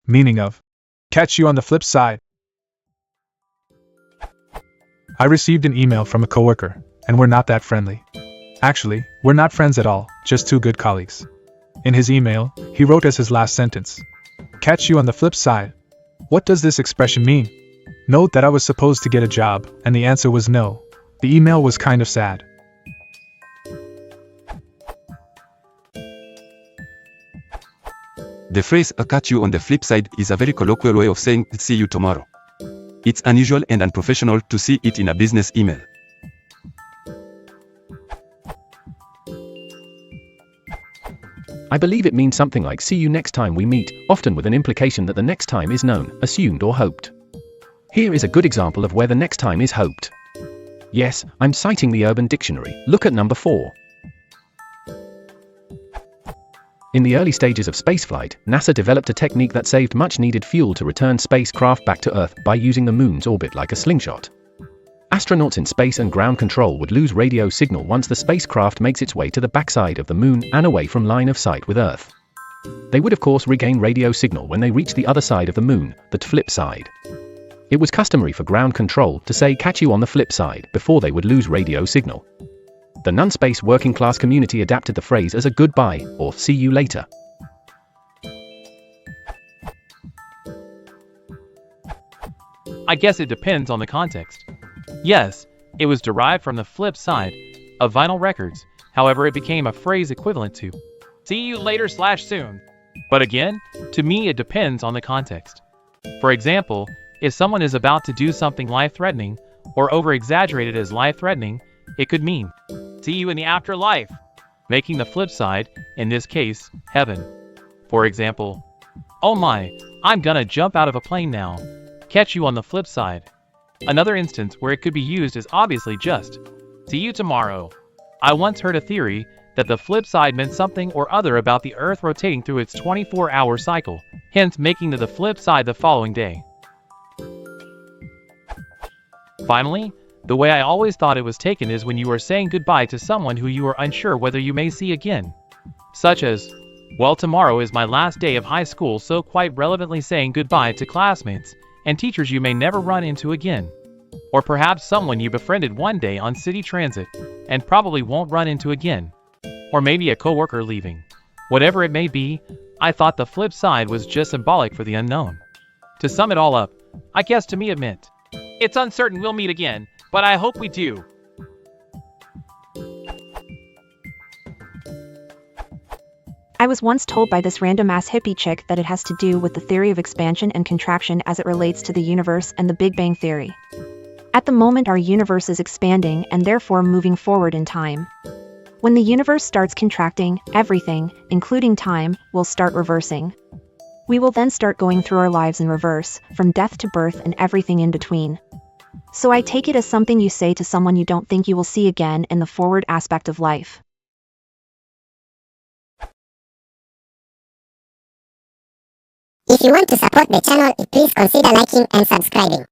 meaning of, catch you on the flip side. I received an email from a coworker, and we're not that friendly. Actually, we're not friends at all, just two good colleagues. In his email, he wrote as his last sentence, catch you on the flip side. What does this expression mean? Note that I was supposed to get a job, and the answer was no. The email was kind of sad. The phrase "I'll catch you on the flip side" is a very colloquial way of saying "see you tomorrow." It's unusual and unprofessional to see it in a business email. I believe it means something like see you next time we meet, often with an implication that the next time is known, assumed or hoped. Here is a good example of where the next time is hoped. Yes, I'm citing the Urban Dictionary. Look at number 4. In the early stages of spaceflight, NASA developed a technique that saved much needed fuel to return spacecraft back to Earth by using the moon's orbit like a slingshot. Astronauts in space and ground control would lose radio signal once the spacecraft makes its way to the backside of the moon and away from line of sight with Earth. They would of course regain radio signal when they reach the other side of the moon, the flip side. It was customary for ground control to say catch you on the flip side before they would lose radio signal. The non-space working class community adapted the phrase as a goodbye or see you later. I guess it depends on the context. Yes, it was derived from the flip side of vinyl records, however it became a phrase equivalent to see you later/soon. But again, to me it depends on the context. For example, if someone is about to do something life-threatening, or over-exaggerated as life-threatening, it could mean, see you in the afterlife, making the flip side, in this case, heaven. For example, oh my, I'm gonna jump out of a plane now, catch you on the flip side. Another instance where it could be used is obviously just, see you tomorrow. I once heard a theory that the flip side meant something or other about the Earth rotating through its 24-hour cycle, hence making the flip side the following day. Finally, the way I always thought it was taken is when you are saying goodbye to someone who you are unsure whether you may see again. Such as, well, tomorrow is my last day of high school, so quite relevantly saying goodbye to classmates and teachers you may never run into again. Or perhaps someone you befriended one day on city transit and probably won't run into again. Or maybe a coworker leaving. Whatever it may be, I thought the flip side was just symbolic for the unknown. To sum it all up, I guess to me it meant, it's uncertain we'll meet again, but I hope we do. I was once told by this random-ass hippie chick that it has to do with the theory of expansion and contraction as it relates to the universe and the Big Bang Theory. At the moment our universe is expanding and therefore moving forward in time. When the universe starts contracting, everything, including time, will start reversing. We will then start going through our lives in reverse, from death to birth and everything in between. So I take it as something you say to someone you don't think you will see again in the forward aspect of life. If you want to support the channel, please consider liking and subscribing.